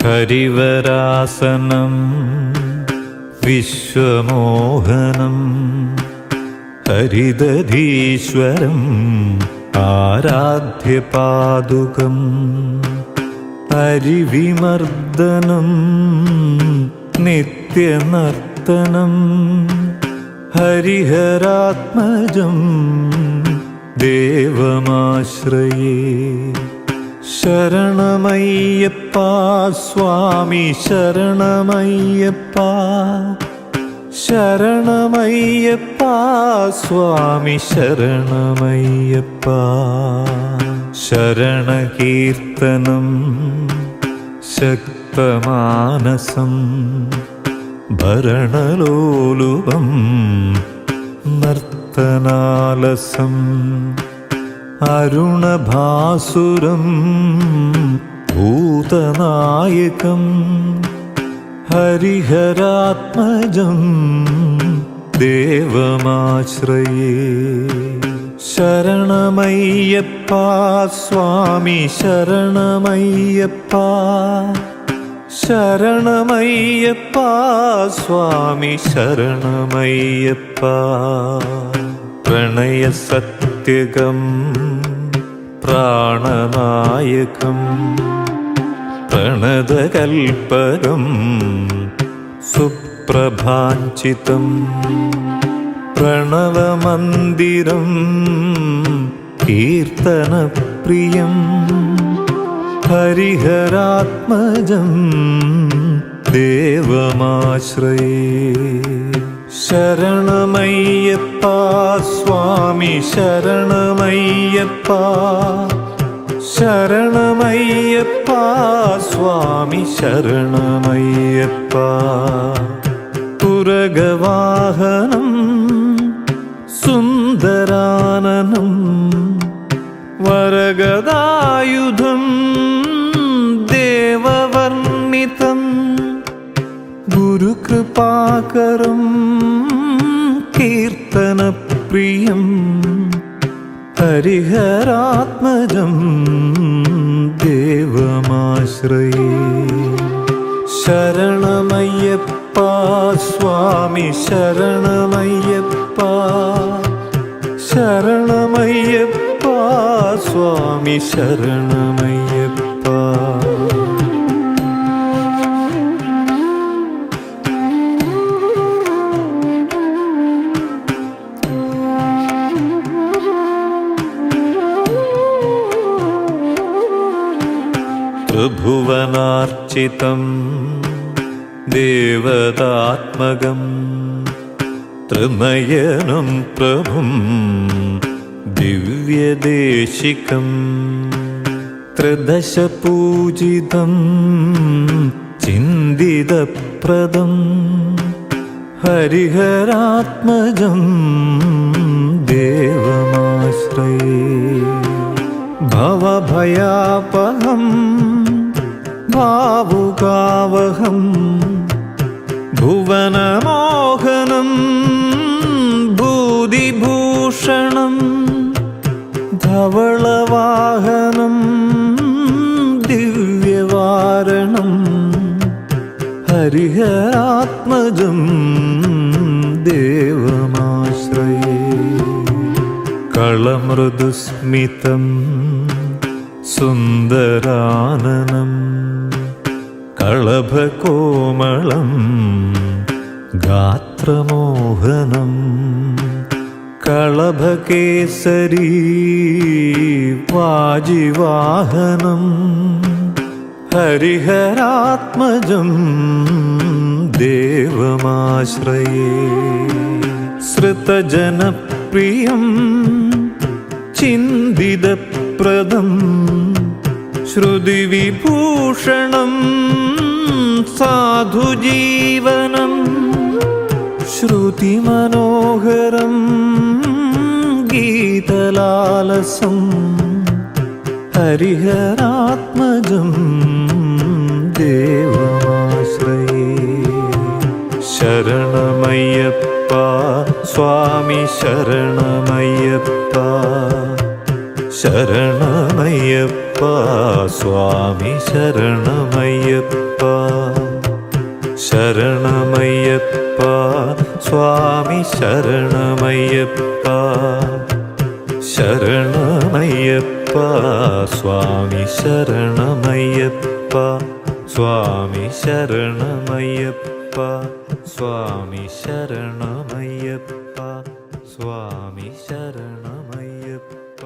ഹരിവരാസനം വിശ്വമോഹനം ഹരിദധീശ്വരം ആരാധ്യപാദുകം ഹരിവിമർദ്ദനം നിത്യനർത്തനം ഹരിഹരാത്മജം ദേവമാശ്രയേ. ശരണമയ്യപ്പ സ്വാമി ശരണമയ്യപ്പ, ശരണമയ്യപ്പ സ്വാമി ശരണമയ്യപ്പ. ശരണകീർത്തനം ശക്തമാനസം ഭരണലോലുപം നർത്തനാലസം അരുണഭാസുരം ഭൂതനായകം ഹരിഹരാത്മജം ദേവമാശ്രയേ. ശരണമയ്യപ്പ സ്വാമി ശരണമയ്യപ്പ, ശരണമയ്യപ്പ സ്വാമി ശരണമയ്യപ്പ. പ്രണയസത്യകം പ്രാണനായകം പ്രണതകൽപകം സുപ്രഭാഞ്ചിതം പ്രണവമന്ദിരം കീർത്തനപ്രിയം ഹരിഹരാത്മജം ദേവമാശ്രയേ. ശരണമയ്യപ്പ സ്വാമി ശരണമയ്യപ്പ, ശരണമയ്യപ്പ സ്വാമി ശരണമയ്യപ്പ. തുരഗവാഹനം സുന്ദരാനനം വരഗദായുധം ദേവവർണിതം ഗുരുകൃപാകരം കീർത്തനപ്രിയം ഹരിഹരാത്മജം ദേവമാശ്രയേ. ശരണമയ്യപ്പ സ്വാമി ശരണമയ്യപ്പ, ശരണമയ്യപ്പ സ്വാമി ശരണമയ്യപ്പ. ത്രിഭുവനാർച്ചിതം ദേവതാത്മകം ത്രിനയനം പ്രഭും ദിവ്യദേശികം ത്രിദശപൂജിതം ചിന്തിതപ്രദം ഹരിഹരാത്മജം ദേവമാശ്രയേ. ഭവഭയാപഹം ഭാവുകാവഹം ഭുവനമോഹനം ഭൂതിഭൂഷണം ധവളവാഹനം ദിവ്യവാരണം ഹരിഹരാത്മജം ദേവമാശ്രയേ. കളമൃദുസ്മിതം സുന്ദരാനനം കളഭകോമളം ഗാത്രമോഹനം കളഭകേസരീ വാജിവാഹനം ഹരിഹരാത്മജം ദേവമാശ്രയേ. ശ്രുതജനപ്രിയം ചിന്തിതപ്രദം ശ്രുതിവിഭൂഷണം സാധുജീവനം ശ്രുതിമനോഹരം ഗീതലാലസം ഹരിഹരാത്മജം ദേവമാശ്രയേ. ശരണമയ്യപ്പ സ്വാമി ശരണമയ്യപ്പ ശരണമയ്യപ്പ സ്വാമി ശരണമയ്യപ്പ ശരണമയ്യപ്പ സ്വാമി ശരണമയ്യപ്പ ശരണമയ്യപ്പ സ്വാമി ശരണമയ്യപ്പ സ്വാമി ശരണമയ്യപ്പ സ്വാമി ശരണമയ്യപ്പ സ്വാമി ശരണമയ്യപ്പ